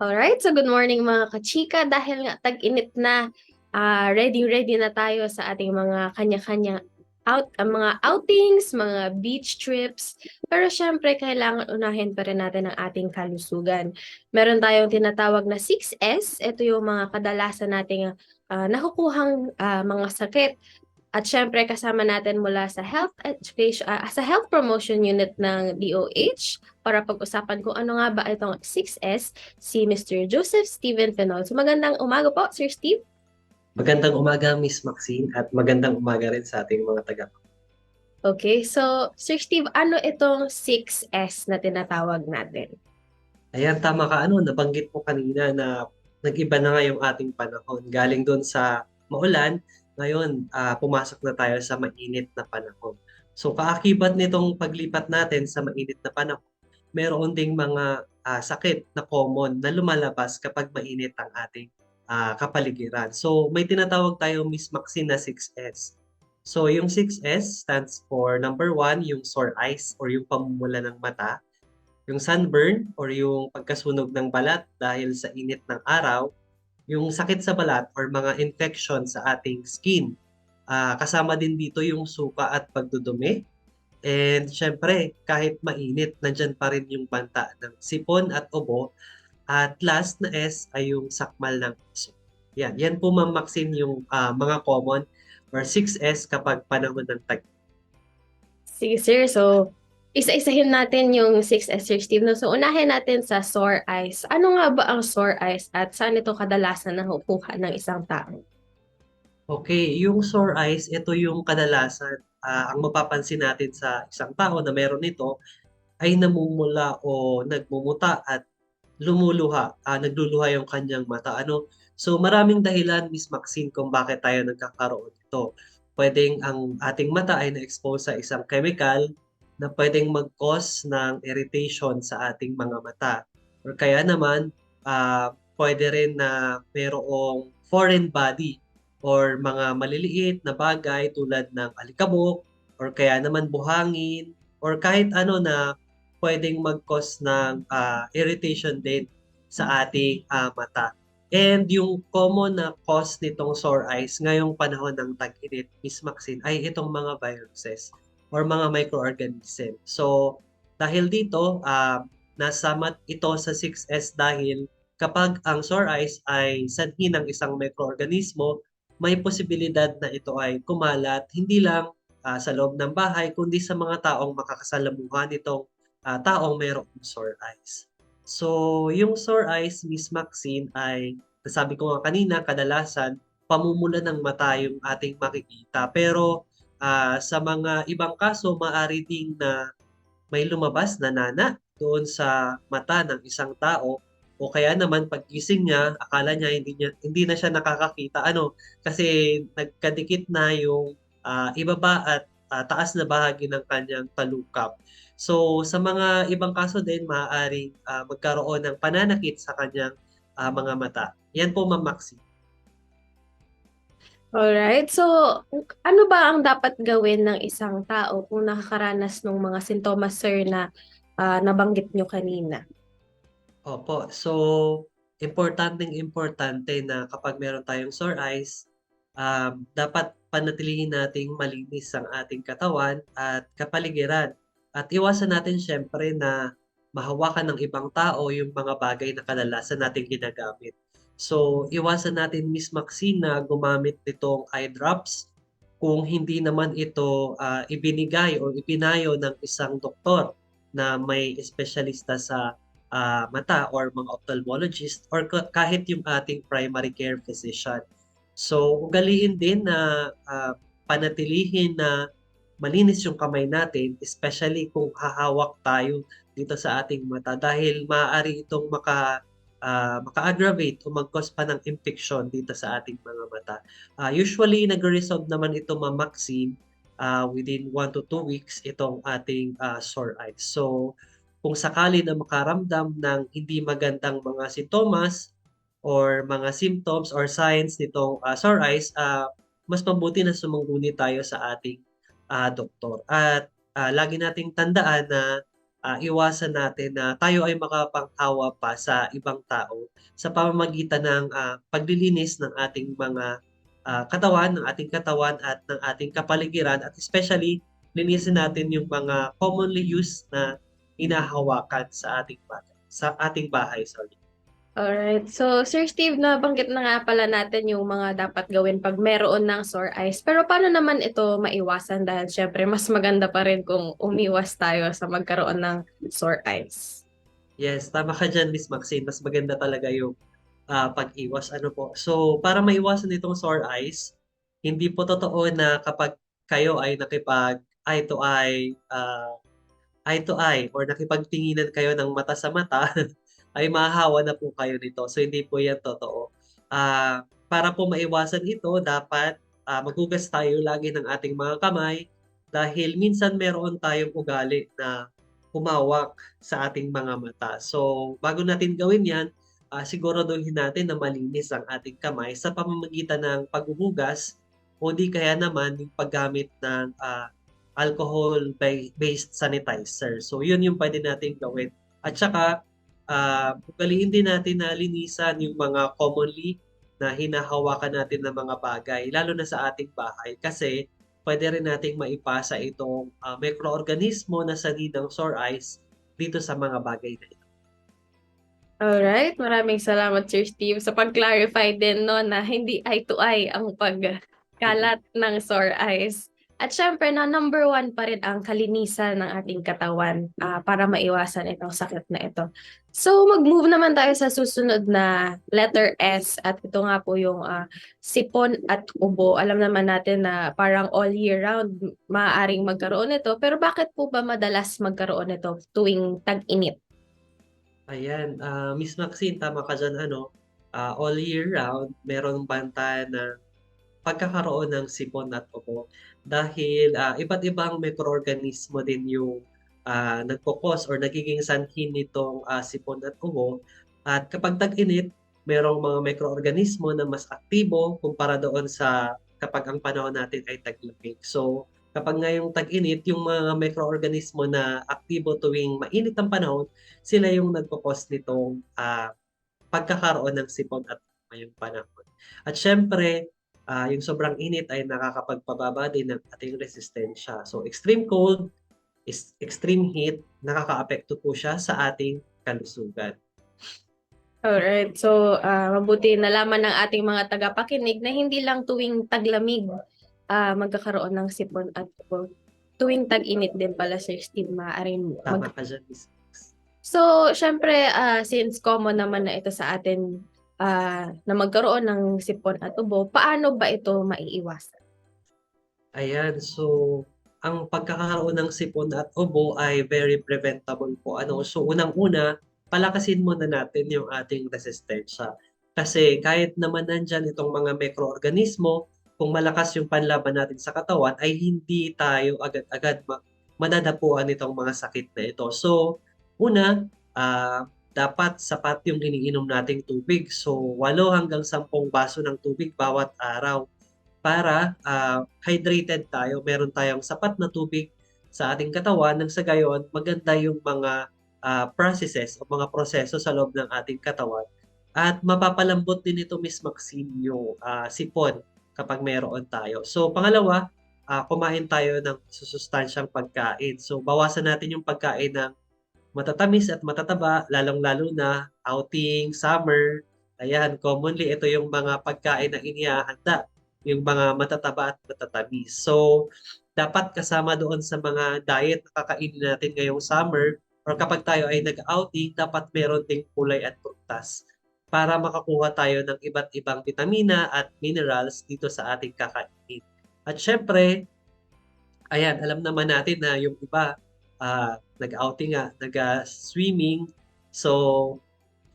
Alright, so good morning mga kachika. Dahil nga tag-init na, ready na tayo sa ating mga kanya-kanyang mga outings, mga beach trips. Pero syempre, kailangan unahin pa rin natin ang ating kalusugan. Meron tayong tinatawag na 6S. Ito yung mga kadalasan nating nakukuhang mga sakit. At syempre kasama natin mula sa Health Education, sa Health Promotion Unit ng DOH para pag-usapan kung ano nga ba itong 6S, si Mr. Joseph Steven Fenol. So magandang umaga po, Sir Steve. Magandang umaga, Miss Maxine, at magandang umaga rin sa ating mga taga. Okay, so Sir Steve, ano itong 6S na tinatawag natin? Ayan, tama ka. Nabanggit mo kanina na nag-iba na nga yung ating panahon. Galing doon sa maulan, ngayon pumasok na tayo sa mainit na panahon. So kaakibat nitong paglipat natin sa mainit na panahon, meron ding mga sakit na common na lumalabas kapag mainit ang ating kapaligiran. So may tinatawag tayo, Miss Maxine, na 6S. So yung 6S stands for number 1, yung sore eyes or yung pamumula ng mata, yung sunburn or yung pagkasunog ng balat dahil sa init ng araw, yung sakit sa balat or mga infection sa ating skin. Kasama din dito yung suka at pagdudumi. And syempre, kahit mainit, nandyan pa rin yung banta ng sipon at ubo. At last na S ay yung sakmal ng puso. Yan po, Ma'am Maxine, yung mga common or 6S kapag panahon ng tag. Sige, Sir. So, isa-isahin natin yung 6S, Sir Steve. No? So, unahin natin sa sore eyes. Ano nga ba ang sore eyes at saan ito kadalasan nakukuha ng isang tao? Okay, yung sore eyes, ito yung kadalasan, ang mapapansin natin sa isang tao na meron nito ay namumula o nagmumuta at lumuluha, nagluluha yung kanyang mata. So maraming dahilan, Miss Maxine, kung bakit tayo nagkakaroon nito. Pwedeng ang ating mata ay na-expose sa isang chemical na pwedeng mag-cause ng irritation sa ating mga mata. Or kaya naman, pwede rin na mayroong foreign body or mga maliliit na bagay tulad ng alikabok or kaya naman buhangin or kahit ano na pwedeng mag-cause ng irritation din sa ating mata. And yung common na cause nitong sore eyes ngayong panahon ng tag-init, Miss Maxine, ay itong mga viruses or mga microorganism. So, dahil dito, nasamat ito sa 6S dahil kapag ang sore eyes ay sanhi ng isang microorganismo, may posibilidad na ito ay kumalat hindi lang sa loob ng bahay, kundi sa mga taong makakasalamuhan nitong taong mayroong sore eyes. So, yung sore eyes, Miss Maxine, ay sabi ko nga kanina, kadalasan pamumula ng mata yung ating makikita. Pero sa mga ibang kaso, maaari ding na may lumabas na nana doon sa mata ng isang tao o kaya naman paggising niya, akala niya hindi na siya nakakakita kasi nagkadikit na yung ibaba at taas na bahagi ng kanyang talukap. So sa mga ibang kaso din maaaring magkaroon ng pananakit sa kanyang mga mata. Yan po, Ma'am Maxi. Alright. So, ano ba ang dapat gawin ng isang tao kung nakakaranas ng mga sintomas, sir, na nabanggit nyo kanina? Opo. So, importante na kapag meron tayong sore eyes, dapat panatilihin nating malinis ang ating katawan at kapaligiran. At iwasan natin syempre na mahawakan ng ibang tao yung mga bagay na kadalasan nating ginagamit. So, iwasan natin, Miss Maxine, na gumamit nitong eye drops kung hindi naman ito ibinigay o ipinayo ng isang doktor na may espesyalista sa mata or mga ophthalmologist or kahit yung ating primary care physician. So, ugaliin din na panatilihin na malinis yung kamay natin, especially kung hahawak tayo dito sa ating mata dahil maaari itong maka-aggravate o mag-cause pa ng infection dito sa ating mga mata. Usually, nag-resolve naman ito, Maxine, within 1 to 2 weeks itong ating sore eyes. So, kung sakali na makaramdam ng hindi magandang mga sintomas or mga symptoms or signs nitong sore eyes, mas mabuti na sumangguni tayo sa ating doktor. At lagi nating tandaan na iwasan natin na tayo ay makapanghawa pa sa ibang tao sa pamamagitan ng paglilinis ng ating mga katawan, ng ating katawan at ng ating kapaligiran, at especially linisin natin yung mga commonly used na hinahawakan sa ating bahay, sorry. Alright. So, Sir Steve, nabanggit na nga pala natin yung mga dapat gawin pag meron ng sore eyes. Pero paano naman ito maiwasan? Dahil syempre, mas maganda pa rin kung umiwas tayo sa magkaroon ng sore eyes. Yes, tama ka diyan, Miss Maxine. Mas maganda talaga yung pag-iwas. Ano po? So, para maiwasan itong sore eyes, hindi po totoo na kapag kayo ay nakipag eye to eye or nakipagtinginan kayo ng mata sa mata, ay mahahawa na po kayo nito. So, hindi po yan totoo. Para po maiwasan ito, dapat maghugas tayo lagi ng ating mga kamay dahil minsan meron tayong ugali na humawak sa ating mga mata. So, bago natin gawin yan, siguraduhin natin na malinis ang ating kamay sa pamamagitan ng paghuhugas o di kaya naman yung paggamit ng alcohol-based sanitizer. So, yun yung pwede natin gawin. At saka, ugaliin din natin na linisan yung mga commonly na hinahawakan natin ng mga bagay, lalo na sa ating bahay. Kasi, pwede rin nating maipasa itong mikroorganismo na sanhi ng sore eyes dito sa mga bagay na ito. Alright, maraming salamat Sir Steve sa pag-clarify din no na hindi eye to eye ang pagkalat ng sore eyes. At syempre na number one pa rin ang kalinisan ng ating katawan para maiwasan itong sakit na ito. So mag-move naman tayo sa susunod na letter S at ito nga po yung sipon at ubo. Alam naman natin na parang all year round maaaring magkaroon nito, pero bakit po ba madalas magkaroon nito tuwing tag-init? Ayan, Miss Maxine, tama ka dyan, ano, all year round, merong banta na pagkakaroon ng sipon at ubo dahil iba't ibang mikroorganismo din yung nagpo-cause or nagiging sanhi nitong sipon at ubo. At kapag tag-init, merong mga mikroorganismo na mas aktibo kumpara doon sa kapag ang panahon natin ay taglamig. So, kapag ngayong tag-init, yung mga mikroorganismo na aktibo tuwing mainit ang panahon, sila yung nagpo-cause nitong pagkakaroon ng sipon at ngayong panahon. At syempre, yung sobrang init ay nakakapagpababa din ng ating resistensya. So, extreme cold, extreme heat, nakakaapekto po siya sa ating kalusugan. Alright. So, mabuti nalaman ng ating mga tagapakinig na hindi lang tuwing taglamig magkakaroon ng sipon at ubo. Tuwing tag-init din pala, Sir Steve, maaaring Tama ka dyan, Miss. So, syempre, since common naman na ito sa atin na magkaroon ng sipon at ubo, paano ba ito maiiwasan? Ayan, so ang pagkakaroon ng sipon at ubo ay very preventable po. Ano? So unang-una, palakasin muna natin yung ating resistensya. Kasi kahit naman nandyan itong mga mikroorganismo, kung malakas yung panlaban natin sa katawan, ay hindi tayo agad-agad madadapuan itong mga sakit na ito. So, una, dapat sapat yung iniinom nating tubig. So, 8 hanggang 10 baso ng tubig bawat araw para hydrated tayo, meron tayong sapat na tubig sa ating katawan nang sa gayon maganda yung mga processes o mga proseso sa loob ng ating katawan at mapapalambot din ito, Miss Maxine, yung sipon kapag meron tayo. So pangalawa, kumain tayo ng susustansyang pagkain. So bawasan natin yung pagkain ng matatamis at matataba, lalong-lalo na outing, summer. Ayan, commonly ito yung mga pagkain na inihahanda, yung mga matataba at matatamis. So, dapat kasama doon sa mga diet na kakainin natin ngayong summer or kapag tayo ay nag-outing, dapat meron ding kulay at prutas para makakuha tayo ng iba't ibang vitamina at minerals dito sa ating kakainin. At syempre, ayan, alam naman natin na yung iba, nag-outing nga, nag-swimming. So,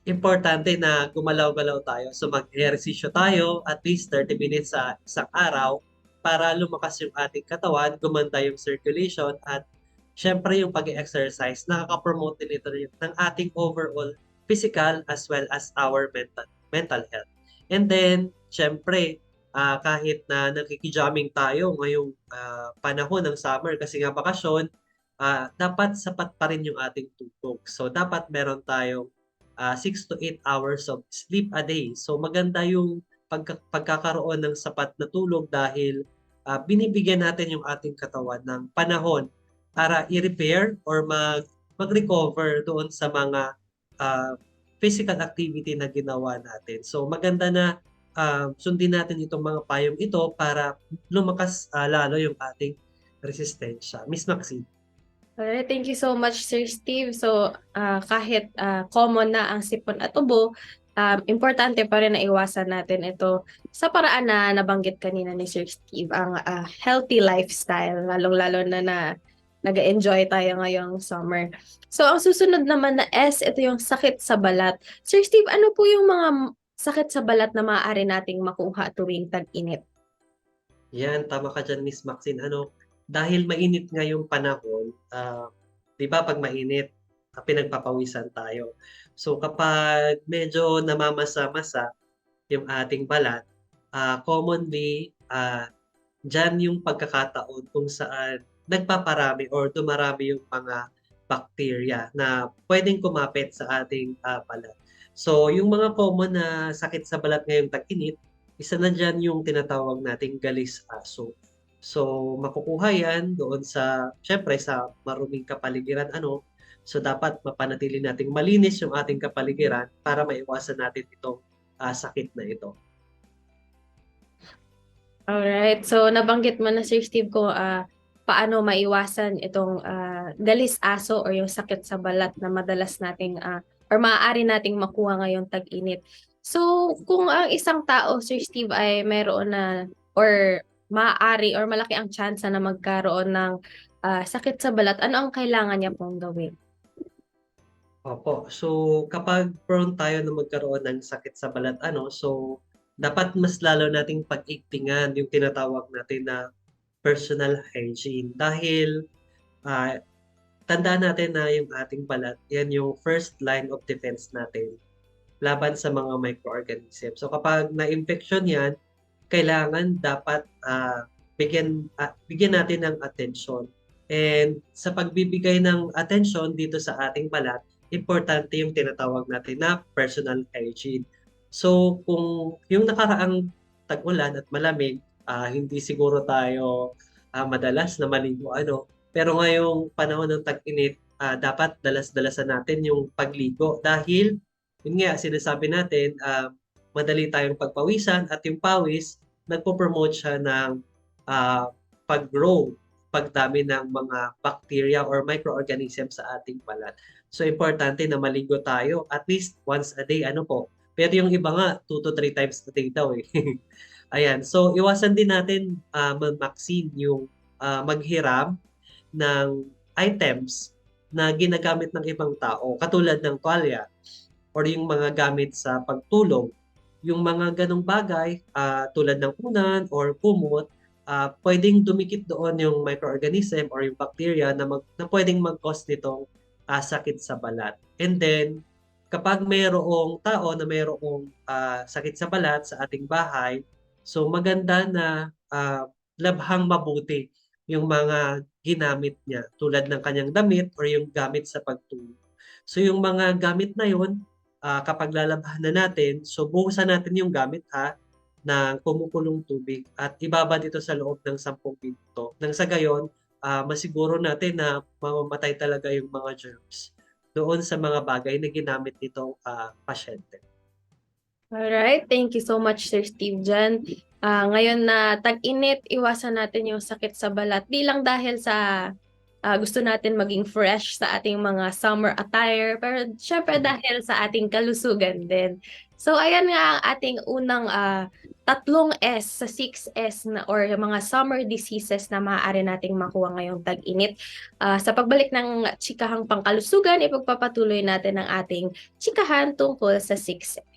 importante na gumalaw-galaw tayo. So, mag-ehersisyo tayo at least 30 minutes sa isang araw para lumakas yung ating katawan, gumanda yung circulation, at syempre yung pag-exercise, nakaka-promote din ito ng ating overall physical as well as our mental health. And then, syempre, kahit na nakikijamming tayo ngayong panahon ng summer kasi nga bakasyon, dapat sapat pa rin yung ating tulog. So dapat meron tayong 6 to 8 hours of sleep a day. So maganda yung pagkakaroon ng sapat na tulog dahil binibigyan natin yung ating katawan ng panahon para i-repair or mag-recover doon sa mga ah, physical activity na ginawa natin. So maganda na sundin natin itong mga payong ito para lumakas lalo yung ating resistensya. Miss Maxine. Alright, thank you so much, Sir Steve. So, kahit common na ang sipon at ubo, importante pa rin na iwasan natin ito sa paraan na nabanggit kanina ni Sir Steve, ang healthy lifestyle, lalong-lalo na nag-enjoy tayo ngayong summer. So, ang susunod naman na S, ito yung sakit sa balat. Sir Steve, ano po yung mga sakit sa balat na maaari nating makuha tuwing tag-init? Yan, tama ka diyan, Miss Maxine. Dahil mainit ngayong panahon, 'di ba 'pag mainit, pinagpapawisan tayo. So kapag medyo namamasa-masa yung ating balat, commonly, diyan yung pagkakataon kung saan nagpaparami or dumarami yung mga bacteria na puwedeng kumapit sa ating, balat. So yung mga common na sakit sa balat ngayong tag-init, isa na diyan yung tinatawag nating galis-aso. So makukuha yan doon sa siyempre sa maruming kapaligiran so dapat mapanatili nating malinis yung ating kapaligiran para maiwasan natin itong, sakit na ito. Alright. So, nabanggit mo na, Sir Steve, kung paano maiwasan itong galis-aso or yung sakit sa balat na madalas nating or maaari nating makuha ngayong tag-init. So, kung ang isang tao, Sir Steve, ay mayroon na or maaari or malaki ang tsansa na magkaroon ng sakit sa balat, ano ang kailangan niya pong gawin? Opo. So, kapag prone tayo na magkaroon ng sakit sa balat so dapat mas lalo nating pag-igtingan yung tinatawag natin na personal hygiene. Dahil, ah, tandaan natin na yung ating balat, yan yung first line of defense natin laban sa mga microorganisms. So kapag na-infection yan, kailangan dapat bigyan natin ng atensyon. And sa pagbibigay ng atensyon dito sa ating balat, importante yung tinatawag natin na personal hygiene. So kung yung nakaraang tag-ulan at malamig, hindi siguro tayo madalas na maligo pero ngayong panahon ng tag-init, dapat dalas-dalasan natin yung pagligo dahil yun nga sinasabi natin, madali tayong pagpawisan at yung pawis nagpo-promote siya ng pag-grow, pagdami ng mga bacteria or microorganisms sa ating balat. So importante na maligo tayo at least once a day Pero yung iba nga 2 to 3 times a day daw eh. Ayan, so iwasan din natin mag-vaccine yung maghiram ng items na ginagamit ng ibang tao katulad ng tuwalya or yung mga gamit sa pagtulog. Yung mga ganong bagay tulad ng unan or kumot, pwedeng dumikit doon yung microorganism or yung bacteria na pwedeng mag-cause nitong sakit sa balat. And then, kapag mayroong tao na mayroong sakit sa balat sa ating bahay, so maganda na labhang mabuti yung mga ginamit niya tulad ng kanyang damit or yung gamit sa pagtulog. So yung mga gamit na yun, kapag lalabhan na natin, so buhusan natin yung gamit ng kumukulong tubig at ibabad ito sa loob ng 10 minuto. Nang sa gayon, masiguro natin na mamamatay talaga yung mga germs doon sa mga bagay na ginamit nitong pasyente. Alright, thank you so much, Sir Steve, dyan. Ngayon na tag-init, iwasan natin yung sakit sa balat. Di lang dahil sa gusto natin maging fresh sa ating mga summer attire, pero syempre dahil sa ating kalusugan din. So ayan nga ang ating unang tatlong S sa 6S na or mga summer diseases na maaari nating makuha ngayong tag-init. Sa pagbalik ng chikahang pangkalusugan, ipagpapatuloy natin ang ating chikahan tungkol sa 6S.